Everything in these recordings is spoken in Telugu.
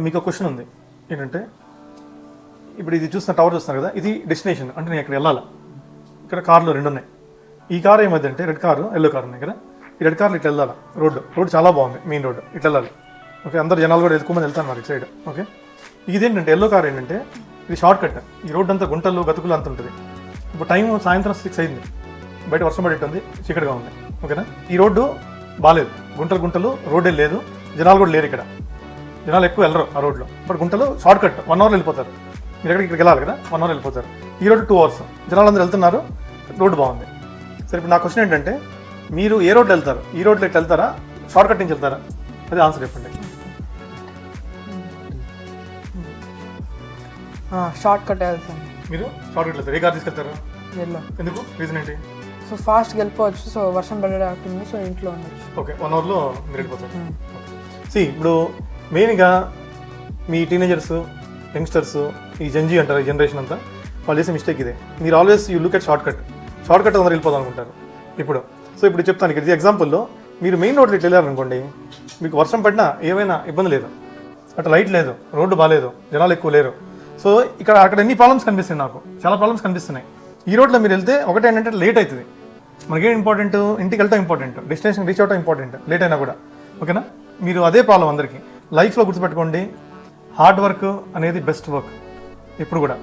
మీకు ఒక క్వశ్చన్ ఉంది ఏంటంటే, ఇప్పుడు ఇది చూస్తున్న టవర్ చూస్తున్నారు కదా, ఇది డెస్టినేషన్ అంటే నేను ఇక్కడ వెళ్ళాలి. ఇక్కడ కార్లు రెండు ఉన్నాయి. ఈ కార్ ఏమైందంటే రెడ్ కారు ఎల్లో కార్ ఉన్నాయి కదా, ఈ రెడ్ కార్లు ఇట్లా వెళ్ళాలి. రోడ్డు చాలా బాగుంది, మెయిన్ రోడ్డు ఇట్లా వెళ్ళాలి. ఓకే, అందరు జనాలు కూడా ఎక్కువ వెళ్తాను మరి సైడ్. ఓకే, ఇదేంటంటే ఎల్లో కార్ ఏంటంటే ఇది షార్ట్ కట్. ఈ రోడ్డు అంతా గుంటలు గతుకులు అంత ఉంటుంది. ఇప్పుడు టైం సాయంత్రం 6 అయింది, బయట వర్షం పడేట్టుంది, చీకటిగా ఉంది. ఓకేనా, ఈ రోడ్డు బాగాలేదు, గుంటలు రోడ్డే లేదు, జనాలు కూడా లేరు. ఇక్కడ జనాలు ఎక్కువ వెళ్ళరు ఆ రోడ్లో. బట్ గుంటలు షార్ట్ కట్ 1 అవర్లో వెళ్ళిపోతారు. మీరు ఇక్కడికి వెళ్ళాలి కదా, 1 అవర్ వెళ్ళిపోతారు. ఈ రోడ్డు 2 అవర్స్, జనాలు అందరూ వెళ్తున్నారు, రోడ్డు బాగుంది. సరే, ఇప్పుడు నా క్వశ్చన్ ఏంటంటే, మీరు ఏ రోడ్లో వెళ్తారు? ఈ రోడ్లో ఇట్లా వెళ్తారా, షార్ట్ కట్ నుంచి వెళ్తారా? అది ఆన్సర్ చెప్పండి. షార్ట్ కట్ వెళ్తాను. మీరు షార్ట్ కట్ వెళ్తారు. ఏ కార్ తీసుకెళ్తారు? ఎల్లో. ఎందుకు, రీజన్ ఏంటి? సో ఫాస్ట్గా వెళ్ళిపోవచ్చు, సో వర్షం పడేటట్టుంది, సో ఇంట్లో ఉండొచ్చు. ఓకే, 1 అవర్లో మీరు వెళ్ళిపోతారు. ఇప్పుడు మెయిన్గా మీ టీనేజర్స్, యంగ్స్టర్స్, ఈ జెన్జీ అంటారు, ఈ జనరేషన్ అంతా, వాళ్ళు చేసే మిస్టేక్ ఇదే. మీరు always you look at short cut అందరూ వెళ్ళిపోదాం అనుకుంటారు ఇప్పుడు. సో ఇప్పుడు చెప్తాను, ఇక్కడ ఇది ఎగ్జాంపుల్లో మీరు మెయిన్ రోడ్లో ఇట్లా వెళ్ళారనుకోండి, మీకు వర్షం పడినా ఏమైనా ఇబ్బంది లేదు. అటు లైట్ లేదు, రోడ్డు బాగాలేదు, జనాలు ఎక్కువ లేరు. సో అక్కడ ఎన్ని ప్రాబ్లమ్స్ కనిపిస్తున్నాయి, నాకు చాలా ప్రాబ్లమ్స్ కనిపిస్తున్నాయి. ఈ రోడ్లో మీరు వెళ్తే ఒకటి ఏంటంటే లేట్ అవుతుంది. మనకేం ఇంపార్టెంట్, ఇంటికి వెళ్తాం ఇంపార్టెంట్, డెస్టినేషన్ రీచ్ అవటం ఇంపార్టెంట్, లేట్ అయినా కూడా. ఓకేనా, మీరు అదే ప్రాబ్లం అందరికీ లైఫ్లో గుర్తుపెట్టుకోండి. హార్డ్ వర్క్ అనేది బెస్ట్ వర్క్ ఎప్పుడు కూడా.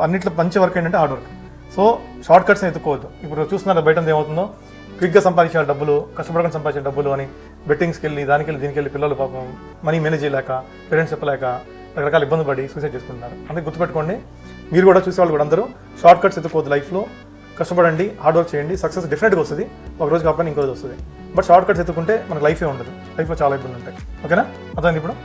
అన్నిట్లో మంచి వర్క్ ఏంటంటే hard work. So short cuts ఎత్తుకోవద్దు. ఇప్పుడు చూస్తున్నారు బయట ఏమవుతుందో, క్విక్గా సంపాదించాలి డబ్బులు, కష్టపడకుండా సంపాదించే డబ్బులు అని బెట్టింగ్స్కి వెళ్ళి దీనికి వెళ్ళి పిల్లలు పాపం మనీ మేనేజ్ చేయలేక, పేరెంట్స్ చెప్పలేక రకరకాల ఇబ్బంది పడి సూసైడ్ చేసుకుంటున్నారు. అందుకే గుర్తుపెట్టుకోండి, మీరు కూడా చూసేవాళ్ళు కూడా అందరూ షార్ట్ కట్స్ ఎత్తుకోవద్దు. లైఫ్లో కష్టపడండి, హార్డ్ వర్క్ చేయండి, సక్సెస్ డెఫినెట్గా వస్తుంది. ఒక రోజు కాకపోయినా ఇంకో రోజు వస్తుంది. బట్ షార్ట్ కట్స్ ఎత్తుకుంటే మనకు లైఫే ఉండదు, లైఫ్లో చాలా ఇబ్బంది ఉంటాయి. ఓకేనా, అర్థమైంది ఇప్పుడు?